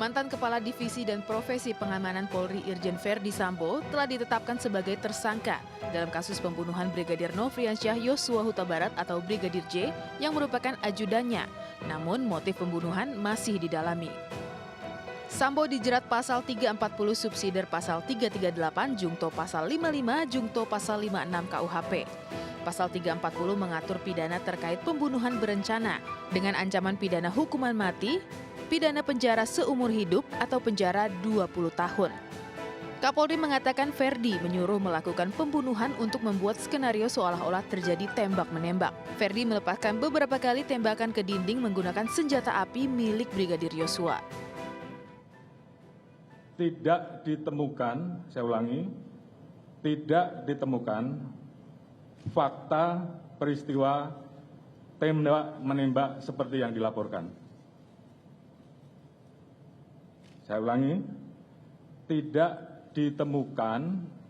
Mantan Kepala Divisi dan Profesi Pengamanan Polri Irjen Verdi Sambo telah ditetapkan sebagai tersangka dalam kasus pembunuhan Brigadir Nofriansyah Yosua Huta Barat atau Brigadir J yang merupakan ajudannya. Namun motif pembunuhan masih didalami. Sambo dijerat pasal 340 subsidiar pasal 338 jungto pasal 55 jungto pasal 56 KUHP. Pasal 340 mengatur pidana terkait pembunuhan berencana dengan ancaman pidana hukuman mati, pidana penjara seumur hidup atau penjara 20 tahun. Kapolri mengatakan Verdi menyuruh melakukan pembunuhan untuk membuat skenario seolah-olah terjadi tembak-menembak. Verdi melepaskan beberapa kali tembakan ke dinding menggunakan senjata api milik Brigadir Yosua. Tidak ditemukan, saya ulangi, tidak ditemukan fakta peristiwa tembak-menembak seperti yang dilaporkan. Saya ulangi, tidak ditemukan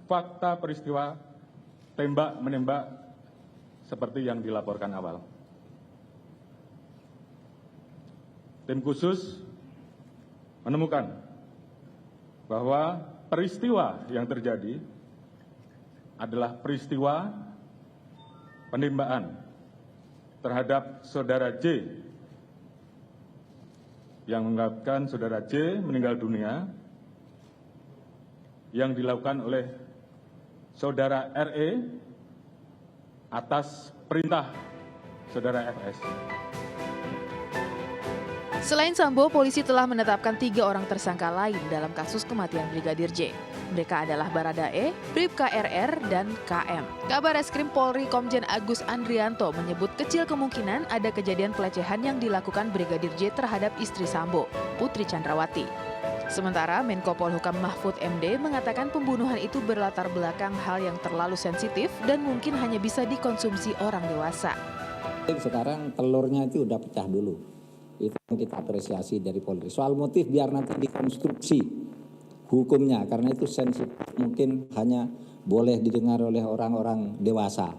fakta peristiwa tembak-menembak seperti yang dilaporkan awal. Tim khusus menemukan bahwa peristiwa yang terjadi adalah peristiwa penembakan terhadap saudara J yang mengakibatkan saudara J meninggal dunia yang dilakukan oleh saudara RE atas perintah saudara FS. Selain Sambo, polisi telah menetapkan 3 orang tersangka lain dalam kasus kematian Brigadir J. Mereka adalah Baradae, Bribka RR, dan KM. Kabar Reskrim Polri Komjen Agus Andrianto menyebut kecil kemungkinan ada kejadian pelecehan yang dilakukan Brigadir J terhadap istri Sambo, Putri Chandrawati. Sementara Menko Polhukam Mahfud MD mengatakan pembunuhan itu berlatar belakang hal yang terlalu sensitif dan mungkin hanya bisa dikonsumsi orang dewasa. Sekarang telurnya itu udah pecah dulu. Itu yang kita apresiasi dari Polri. Soal motif biar nanti dikonstruksi hukumnya, karena itu sensitif, mungkin hanya boleh didengar oleh orang-orang dewasa.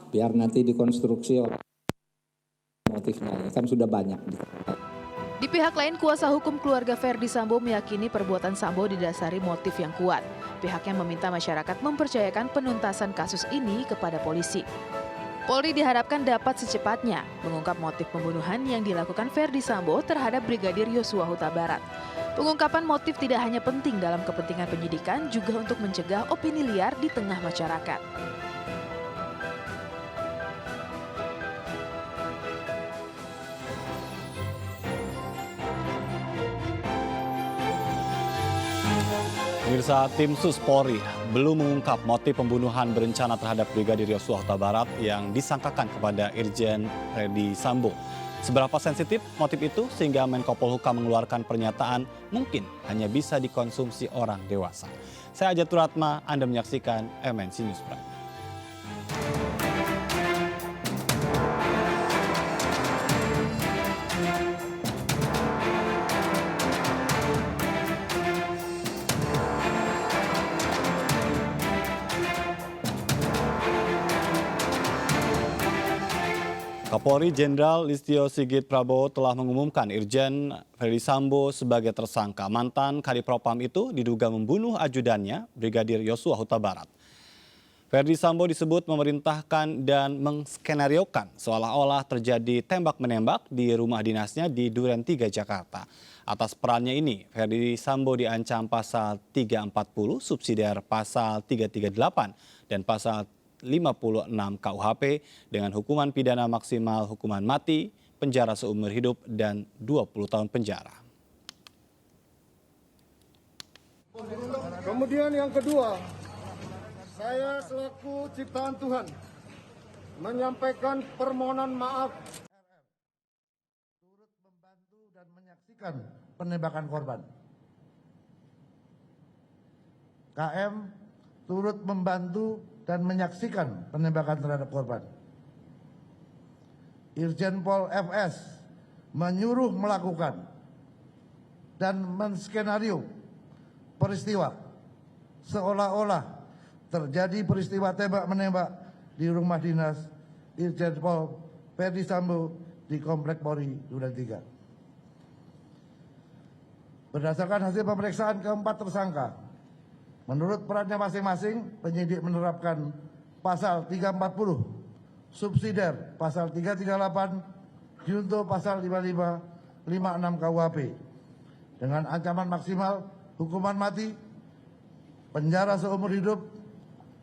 Biar nanti dikonstruksi oleh motifnya, kan sudah banyak. Di pihak lain, kuasa hukum keluarga Verdi Sambo meyakini perbuatan Sambo didasari motif yang kuat. Pihaknya meminta masyarakat mempercayakan penuntasan kasus ini kepada polisi. Polri diharapkan dapat secepatnya mengungkap motif pembunuhan yang dilakukan Verdi Sambo terhadap Brigadir Yosua Huta Barat. Pengungkapan motif tidak hanya penting dalam kepentingan penyidikan, juga untuk mencegah opini liar di tengah masyarakat. Pemirsa, tim Sus Polri belum mengungkap motif pembunuhan berencana terhadap Brigadir Yosua Huta Barat yang disangkakan kepada Irjen Verdi Sambo. Seberapa sensitif motif itu sehingga Menko Polhukam mengeluarkan pernyataan mungkin hanya bisa dikonsumsi orang dewasa. Saya Ajatul Ratma, Anda menyaksikan MNC News Prime. Kapolri Jenderal Listio Sigit Prabowo telah mengumumkan Irjen Verdi Sambo sebagai tersangka. Mantan Kadipropam itu diduga membunuh ajudannya, Brigadir Yosua Huta Barat. Verdi Sambo disebut memerintahkan dan menskenariokan seolah-olah terjadi tembak-menembak di rumah dinasnya di Duren 3, Jakarta. Atas perannya ini, Verdi Sambo diancam pasal 340, subsidiar pasal 338, dan pasal 56 KUHP dengan hukuman pidana maksimal hukuman mati, penjara seumur hidup, dan 20 tahun penjara. Kemudian yang kedua, saya selaku ciptaan Tuhan menyampaikan permohonan maaf turut membantu dan menyaksikan penembakan korban. KM turut membantu dan menyaksikan penembakan terhadap korban. Irjen Pol FS menyuruh melakukan dan menskenario peristiwa seolah-olah terjadi peristiwa tembak-menembak di rumah dinas Irjen Pol Verdi Sambo di Komplek Polri Duren 3. Berdasarkan hasil pemeriksaan keempat tersangka, menurut perannya masing-masing, penyidik menerapkan pasal 340, subsidiar pasal 338, junto pasal 55, 56 KUHP dengan ancaman maksimal hukuman mati, penjara seumur hidup,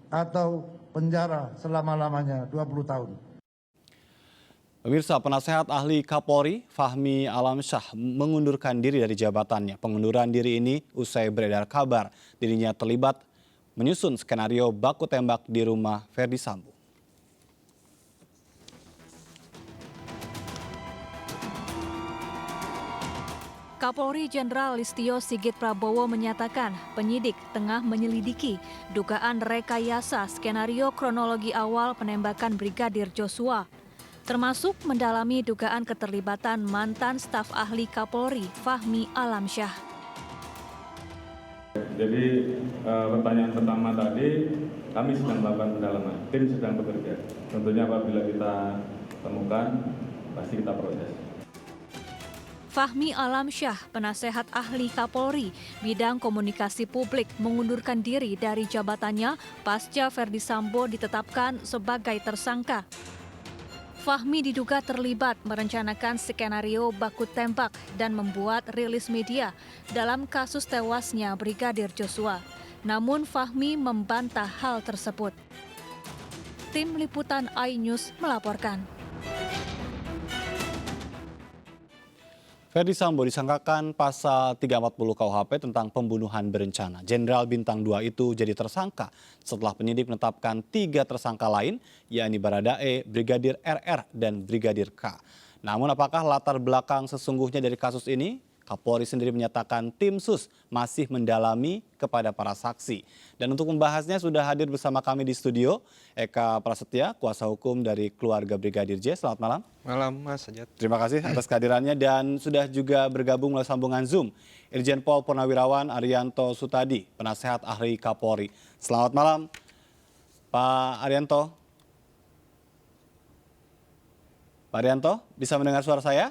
atau penjara selama-lamanya 20 tahun. Pemirsa, penasehat ahli Kapolri Fahmi Alamsyah mengundurkan diri dari jabatannya. Pengunduran diri ini usai beredar kabar dirinya terlibat menyusun skenario baku tembak di rumah Ferdi Sambo. Kapolri Jenderal Listio Sigit Prabowo menyatakan penyidik tengah menyelidiki dugaan rekayasa skenario kronologi awal penembakan Brigadir Joshua, termasuk mendalami dugaan keterlibatan mantan staf ahli Kapolri Fahmi Alamsyah. Jadi pertanyaan pertama tadi, kami sedang melakukan pendalaman, tim sedang bekerja. Tentunya apabila kita temukan, pasti kita proses. Fahmi Alamsyah, penasehat ahli Kapolri bidang komunikasi publik, mengundurkan diri dari jabatannya pasca Ferdi Sambo ditetapkan sebagai tersangka. Fahmi diduga terlibat merencanakan skenario baku tembak dan membuat rilis media dalam kasus tewasnya Brigadir Joshua. Namun Fahmi membantah hal tersebut. Tim Liputan iNews melaporkan. Ferdi Sambo disangkakan pasal 340 KUHP tentang pembunuhan berencana. Jenderal Bintang 2 itu jadi tersangka setelah penyidik menetapkan 3 tersangka lain, yakni Baradae, Brigadir RR, dan Brigadir K. Namun apakah latar belakang sesungguhnya dari kasus ini? Kapolri sendiri menyatakan tim sus masih mendalami kepada para saksi. Dan untuk membahasnya sudah hadir bersama kami di studio Eka Prasetya, kuasa hukum dari keluarga Brigadir J. Selamat malam. Malam Mas Sajat. Terima kasih atas kehadirannya dan sudah juga bergabung melalui sambungan Zoom Irjen Pol Purnawirawan Arianto Sutadi, penasehat ahli Kapolri. Selamat malam Pak Arianto. Pak Arianto, bisa mendengar suara saya?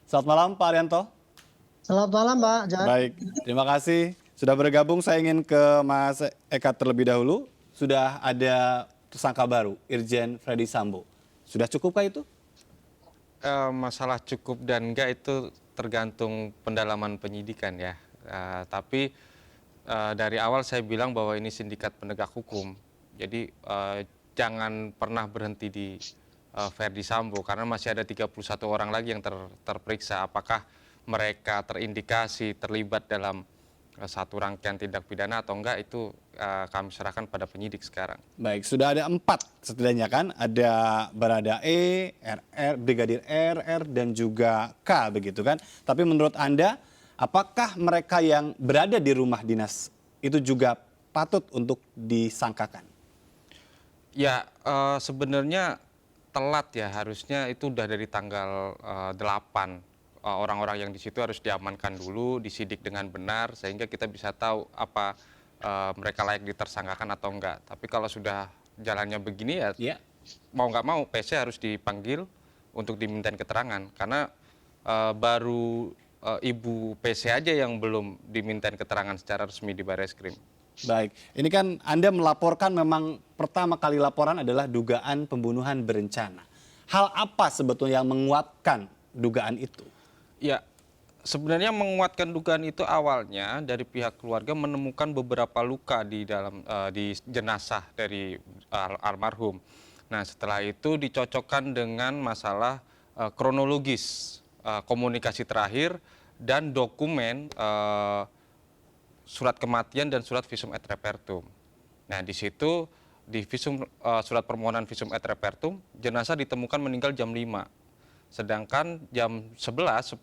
Selamat malam Pak Arianto. Selamat malam Pak Jat. Baik, terima kasih sudah bergabung. Saya ingin ke Mas Eka terlebih dahulu. Sudah ada tersangka baru, Irjen Ferdi Sambo. Sudah cukupkah itu? Masalah cukup dan enggak itu tergantung pendalaman penyidikan ya. Tapi dari awal saya bilang bahwa ini sindikat penegak hukum. Jadi jangan pernah berhenti di Ferdi Sambo karena masih ada 31 orang lagi yang terperiksa. Apakah mereka terindikasi terlibat dalam satu rangkaian tindak pidana atau enggak, itu kami serahkan pada penyidik sekarang. Baik, sudah ada 4 setidaknya kan, ada Baradae, RR, Brigadir RR, dan juga K begitu kan. Tapi menurut Anda, apakah mereka yang berada di rumah dinas itu juga patut untuk disangkakan? Ya, sebenarnya telat ya, harusnya itu udah dari tanggal 8. Orang-orang yang di situ harus diamankan dulu, disidik dengan benar sehingga kita bisa tahu apa mereka layak ditersangkakan atau enggak. Tapi kalau sudah jalannya begini ya, mau nggak mau PC harus dipanggil untuk dimintain keterangan karena baru Ibu PC aja yang belum dimintain keterangan secara resmi di Barreskrim. Baik, ini kan Anda melaporkan memang pertama kali laporan adalah dugaan pembunuhan berencana. Hal apa sebetulnya yang menguatkan dugaan itu? Ya, sebenarnya menguatkan dugaan itu awalnya dari pihak keluarga menemukan beberapa luka di dalam di jenazah dari almarhum. Nah, setelah itu dicocokkan dengan masalah kronologis komunikasi terakhir dan dokumen surat kematian dan surat visum et repertum. Nah, di situ di surat permohonan visum et repertum jenazah ditemukan meninggal jam 5. Sedangkan jam 10.58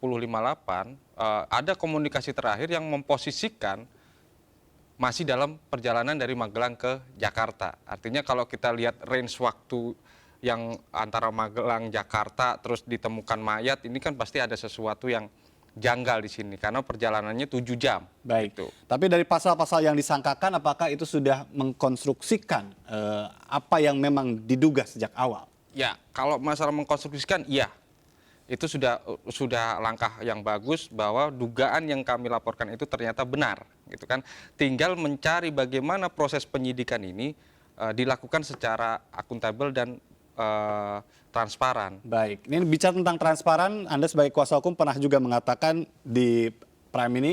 ada komunikasi terakhir yang memposisikan masih dalam perjalanan dari Magelang ke Jakarta. Artinya kalau kita lihat range waktu yang antara Magelang Jakarta terus ditemukan mayat, ini kan pasti ada sesuatu yang janggal di sini karena perjalanannya 7 jam. Baik. Gitu. Tapi dari pasal-pasal yang disangkakan, apakah itu sudah mengkonstruksikan apa yang memang diduga sejak awal? Ya, kalau masalah mengkonstruksikan, iya. itu sudah langkah yang bagus bahwa dugaan yang kami laporkan itu ternyata benar, gitu kan. Tinggal mencari bagaimana proses penyidikan ini dilakukan secara akuntabel dan transparan. Baik, ini bicara tentang transparan, Anda sebagai kuasa hukum pernah juga mengatakan di Prime ini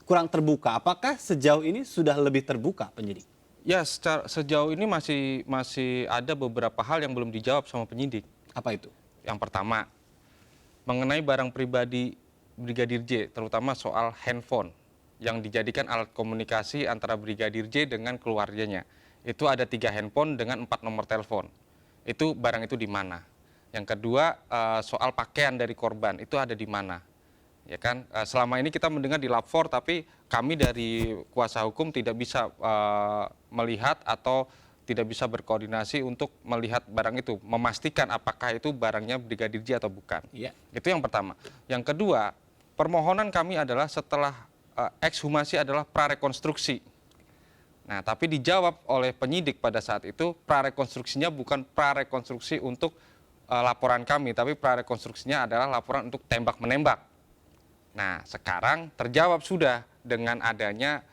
kurang terbuka. Apakah sejauh ini sudah lebih terbuka penyidik? Ya, sejauh ini masih ada beberapa hal yang belum dijawab sama penyidik. Apa itu? Yang pertama, mengenai barang pribadi Brigadir J, terutama soal handphone yang dijadikan alat komunikasi antara Brigadir J dengan keluarganya. Itu ada 3 handphone dengan 4 nomor telepon. Itu barang itu di mana? Yang kedua, soal pakaian dari korban itu ada di mana? Ya kan, selama ini kita mendengar di lapor, tapi kami dari kuasa hukum tidak bisa melihat atau tidak bisa berkoordinasi untuk melihat barang itu, memastikan apakah itu barangnya Brigadir J atau bukan. Iya. Itu yang pertama. Yang kedua, permohonan kami adalah setelah ekshumasi adalah prarekonstruksi. Nah, tapi dijawab oleh penyidik pada saat itu, prarekonstruksinya bukan prarekonstruksi untuk laporan kami, tapi prarekonstruksinya adalah laporan untuk tembak-menembak. Nah, sekarang terjawab sudah dengan adanya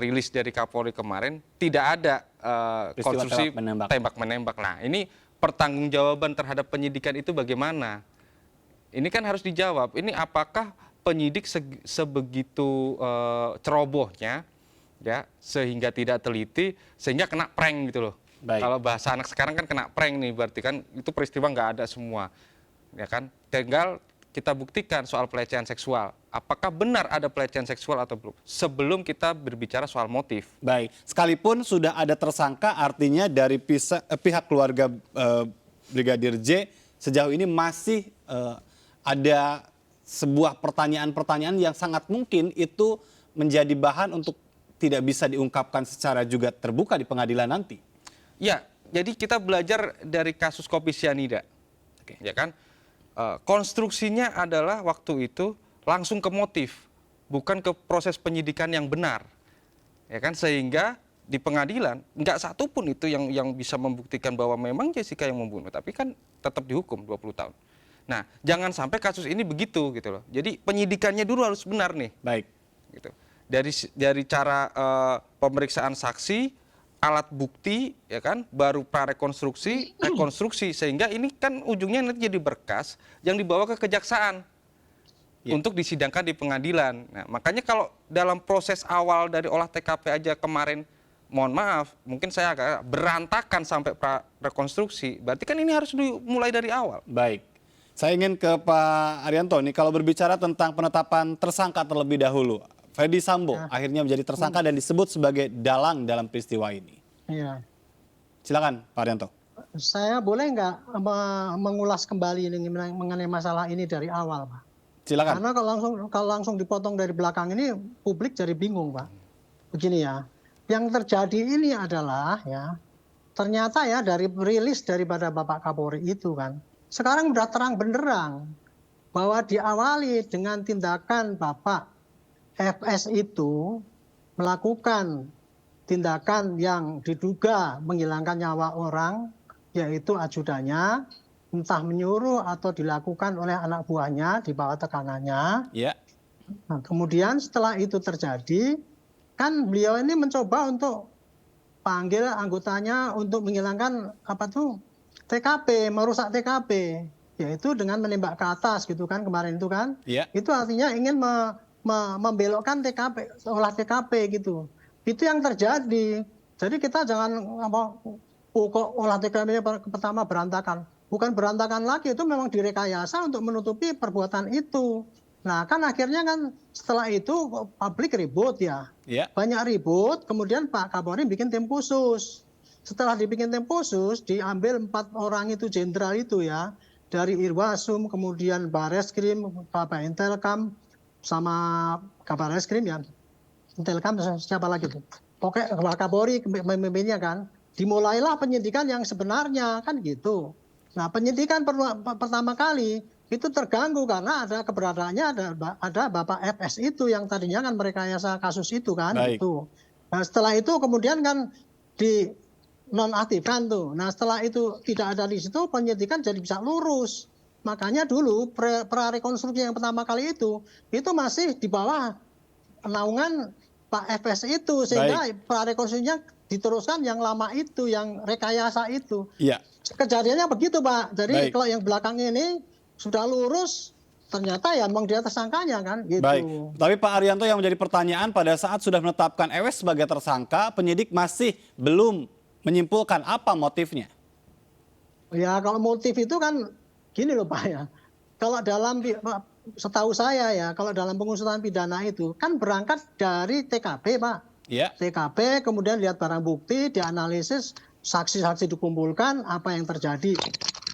rilis dari Kapolri kemarin, tidak ada konstruksi tembak-menembak. Nah, ini pertanggungjawaban terhadap penyidikan itu bagaimana? Ini kan harus dijawab. Ini apakah penyidik sebegitu cerobohnya, ya, sehingga tidak teliti, sehingga kena prank gitu loh. Baik. Kalau bahasa anak sekarang kan kena prank nih, berarti kan itu peristiwa nggak ada semua, ya kan? Tinggal kita buktikan soal pelecehan seksual. Apakah benar ada pelecehan seksual atau belum? Sebelum kita berbicara soal motif. Baik, sekalipun sudah ada tersangka, artinya dari pihak keluarga Brigadir J sejauh ini masih ada sebuah pertanyaan-pertanyaan yang sangat mungkin itu menjadi bahan untuk tidak bisa diungkapkan secara juga terbuka di pengadilan nanti. Ya, jadi kita belajar dari kasus kopi sianida, ya kan? Konstruksinya adalah waktu itu langsung ke motif, bukan ke proses penyidikan yang benar, ya kan? Sehingga di pengadilan nggak satu pun itu yang bisa membuktikan bahwa memang Jessica yang membunuh, tapi kan tetap dihukum 20 tahun. Nah, jangan sampai kasus ini begitu gitu loh. Jadi penyidikannya dulu harus benar nih. Baik. Gitu. Dari cara pemeriksaan saksi, alat bukti, ya kan, baru prarekonstruksi, rekonstruksi, sehingga ini kan ujungnya nanti jadi berkas yang dibawa ke kejaksaan untuk disidangkan di pengadilan. Nah, makanya kalau dalam proses awal dari olah TKP aja kemarin, mohon maaf, mungkin saya agak berantakan sampai prarekonstruksi, berarti kan ini harus dimulai dari awal. Baik. Saya ingin ke Pak Arianto nih, kalau berbicara tentang penetapan tersangka terlebih dahulu. Ferdy Sambo akhirnya menjadi tersangka dan disebut sebagai dalang dalam peristiwa ini. Iya. Silakan Pak Arianto. Saya boleh nggak mengulas kembali ini mengenai masalah ini dari awal, Pak? Silakan. Karena kalau langsung dipotong dari belakang ini publik jadi bingung, Pak. Begini ya, yang terjadi ini adalah ya ternyata ya dari rilis daripada Bapak Kapolri itu kan, sekarang udah terang benderang bahwa diawali dengan tindakan Bapak FS itu melakukan tindakan yang diduga menghilangkan nyawa orang, yaitu ajudannya, entah menyuruh atau dilakukan oleh anak buahnya di bawah tekanannya. Ya. Nah, kemudian setelah itu terjadi, kan beliau ini mencoba untuk panggil anggotanya untuk menghilangkan TKP, merusak TKP, yaitu dengan menembak ke atas gitu kan kemarin itu kan. Ya. Itu artinya ingin membelokkan TKP, olah TKP gitu. Itu yang terjadi. Jadi kita jangan kok olah TKP-nya pertama berantakan. Bukan berantakan lagi, itu memang direkayasa untuk menutupi perbuatan itu. Nah kan akhirnya kan setelah itu publik ribut ya. Banyak ribut, kemudian Pak Kapolri bikin tim khusus. Setelah dibikin tim khusus, diambil 4 orang itu jenderal itu ya. Dari Irwasum, kemudian Bareskrim, Bapak Intelkam, sama Kabar Reskrim ya, Intelkam siapa lagi tuh? Pokoknya Pak Kapolri memimpinnya kan. Dimulailah penyidikan yang sebenarnya kan gitu. Nah penyidikan pertama kali itu terganggu karena ada keberadaannya ada Bapak FS itu yang tadinya kan merekayasa kasus itu kan. Gitu. Nah setelah itu kemudian kan di nonaktifkan tuh. Nah setelah itu tidak ada di situ penyidikan jadi bisa lurus. Makanya dulu prarekonstruksi yang pertama kali itu masih di bawah naungan Pak FS itu, sehingga prarekonstruksinya diteruskan yang lama itu, yang rekayasa itu. Iya. Kejadiannya begitu, Pak. Jadi Baik. kalau yang belakang ini sudah lurus, ternyata ya memang dia tersangkanya kan, gitu. Baik, tapi Pak Arianto, yang menjadi pertanyaan pada saat sudah menetapkan EWS sebagai tersangka, penyidik masih belum menyimpulkan apa motifnya. Ya kalau motif itu kan gini loh Pak ya. Kalau setahu saya ya, kalau dalam pengusutan pidana itu kan berangkat dari TKP, Pak. Iya. TKP, kemudian lihat barang bukti, dianalisis, saksi-saksi dikumpulkan, apa yang terjadi.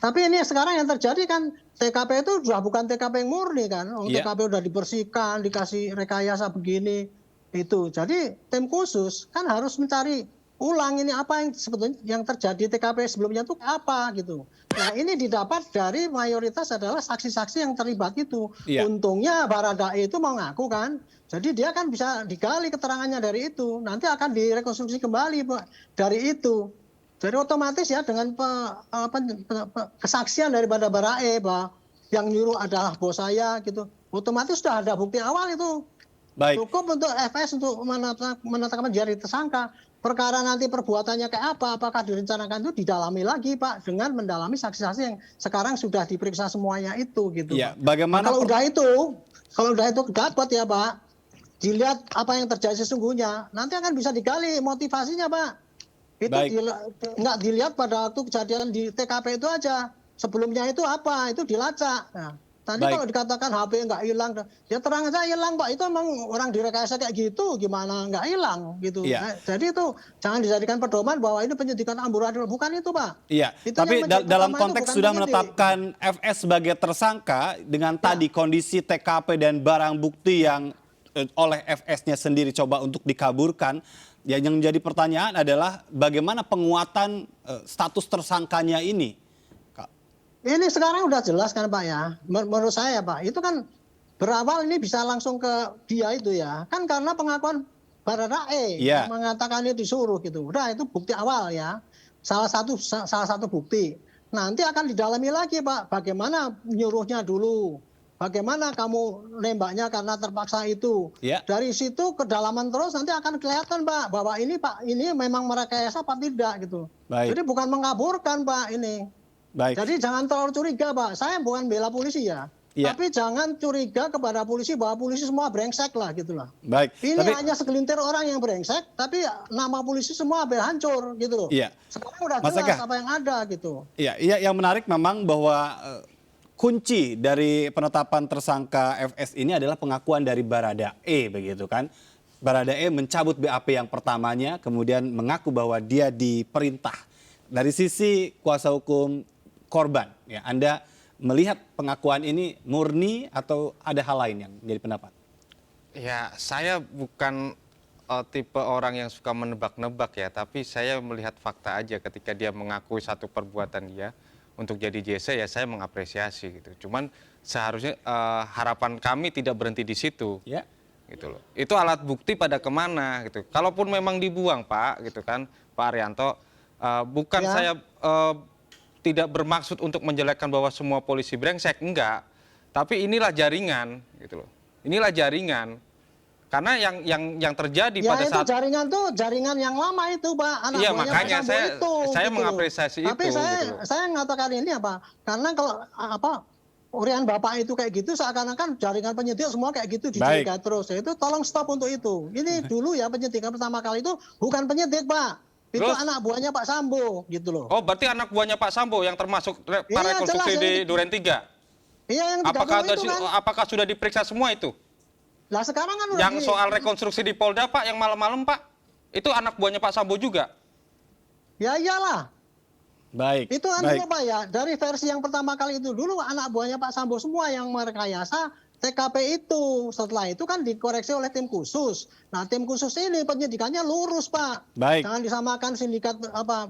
Tapi ini sekarang yang terjadi kan TKP itu sudah bukan TKP yang murni kan. Iya. TKP udah dibersihkan, dikasih rekayasa begini itu. Jadi tim khusus kan harus mencari ulang ini apa yang sebetulnya yang terjadi TKP sebelumnya itu apa gitu. Nah ini didapat dari mayoritas adalah saksi-saksi yang terlibat itu. Iya. Untungnya Baradae itu mau ngaku kan. Jadi dia kan bisa digali keterangannya dari itu. Nanti akan direkonstruksi kembali Pak dari itu. Jadi otomatis ya dengan kesaksian daripada Baradae Pak, yang nyuruh adalah bos saya gitu. Otomatis sudah ada bukti awal itu. Baik. Cukup untuk FS untuk menetapkan jadi tersangka. Perkara nanti perbuatannya kayak apa, apakah direncanakan itu didalami lagi Pak, dengan mendalami saksi-saksi yang sekarang sudah diperiksa semuanya itu gitu. Ya, Pak. bagaimana Nah, kalau udah itu dapat ya Pak, dilihat apa yang terjadi sesungguhnya, nanti akan bisa digali motivasinya Pak. Itu nggak dilihat pada waktu kejadian di TKP itu aja. Sebelumnya itu apa, itu dilacak. Nah, tadi kalau dikatakan HP nggak hilang, ya terang aja hilang Pak. Itu emang orang direkayasa kayak gitu, gimana nggak hilang gitu. Iya. Nah, jadi itu jangan dijadikan pedoman bahwa ini penyidikan amburadul, bukan itu Pak. Iya, Itu tapi yang dalam pertama itu konteks bukan sudah penyidik. menetapkan FS sebagai tersangka dengan tadi kondisi TKP dan barang bukti yang oleh FS-nya sendiri coba untuk dikaburkan, ya yang menjadi pertanyaan adalah bagaimana penguatan status tersangkanya ini? Ini sekarang udah jelas kan Pak ya, menurut saya Pak, itu kan berawal ini bisa langsung ke dia itu ya, kan karena pengakuan Baradae yang mengatakan itu disuruh gitu, udah itu bukti awal ya, salah satu bukti. Nanti akan didalami lagi Pak, bagaimana nyuruhnya dulu, bagaimana kamu nembaknya karena terpaksa itu. Dari situ kedalaman terus nanti akan kelihatan Pak, bahwa ini Pak ini memang merekayasa apa tidak gitu. Jadi bukan mengaburkan Pak ini. Baik. Jadi jangan terlalu curiga Pak, saya bukan bela polisi ya. Tapi jangan curiga kepada polisi bahwa polisi semua brengsek lah gitu lah. Baik. Ini hanya segelintir orang yang brengsek, tapi nama polisi semua hancur gitu loh. Iya. Sekarang udah Mas jelas Eka, apa yang ada gitu. Iya, yang menarik memang bahwa kunci dari penetapan tersangka FS ini adalah pengakuan dari Baradae begitu kan. Baradae mencabut BAP yang pertamanya, kemudian mengaku bahwa dia diperintah. Dari sisi kuasa hukum korban, ya, Anda melihat pengakuan ini murni atau ada hal lain yang menjadi pendapat? Ya, saya bukan tipe orang yang suka menebak-nebak ya, tapi saya melihat fakta aja ketika dia mengakui satu perbuatan dia untuk jadi JC, ya saya mengapresiasi gitu. Cuman seharusnya harapan kami tidak berhenti di situ. Ya. Gitu loh. Itu alat bukti pada kemana gitu. Kalaupun memang dibuang Pak, gitu kan, Pak Arianto, bukan saya tidak bermaksud untuk menjelekkan bahwa semua polisi brengsek, enggak. Tapi inilah jaringan, gitu loh. Inilah jaringan. Karena yang terjadi pada saat jaringan tuh jaringan yang lama itu Pak. Iya, makanya saya gitu mengapresiasi itu. Tapi saya mengatakan ini apa? Karena kalau urian Bapak itu kayak gitu, seakan-akan jaringan penyidik semua kayak gitu dicurigai terus. Itu tolong stop untuk itu. Ini dulu ya penyidikan pertama kali itu bukan penyidik Pak. Itu anak buahnya Pak Sambo gitu loh. Oh, berarti anak buahnya Pak Sambo yang termasuk rekonstruksi di Duren 3? Iya, yang 30 itu kan. Apakah sudah diperiksa semua itu? Lah sekarang kan udah yang soal rekonstruksi di Polda Pak, yang malam-malam Pak, itu anak buahnya Pak Sambo juga? Ya iyalah. Baik. Itu dulu Pak ya, dari versi yang pertama kali itu dulu anak buahnya Pak Sambo semua yang merekayasa TKP itu. Setelah itu kan dikoreksi oleh tim khusus. Nah tim khusus ini penyidikannya lurus Pak. Baik. Jangan disamakan sindikat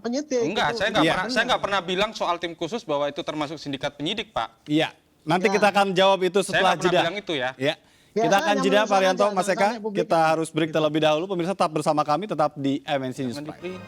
penyidik. Enggak, gitu. saya nggak pernah bilang soal tim khusus bahwa itu termasuk sindikat penyidik Pak. Iya, nanti kita akan jawab itu setelah jeda. Saya nggak pernah bilang itu ya. Ya. Kita akan jeda Pak Arianto, Mas Eka. Kita harus break terlebih dahulu. Pemirsa tetap bersama kami, tetap di MNC News Prime.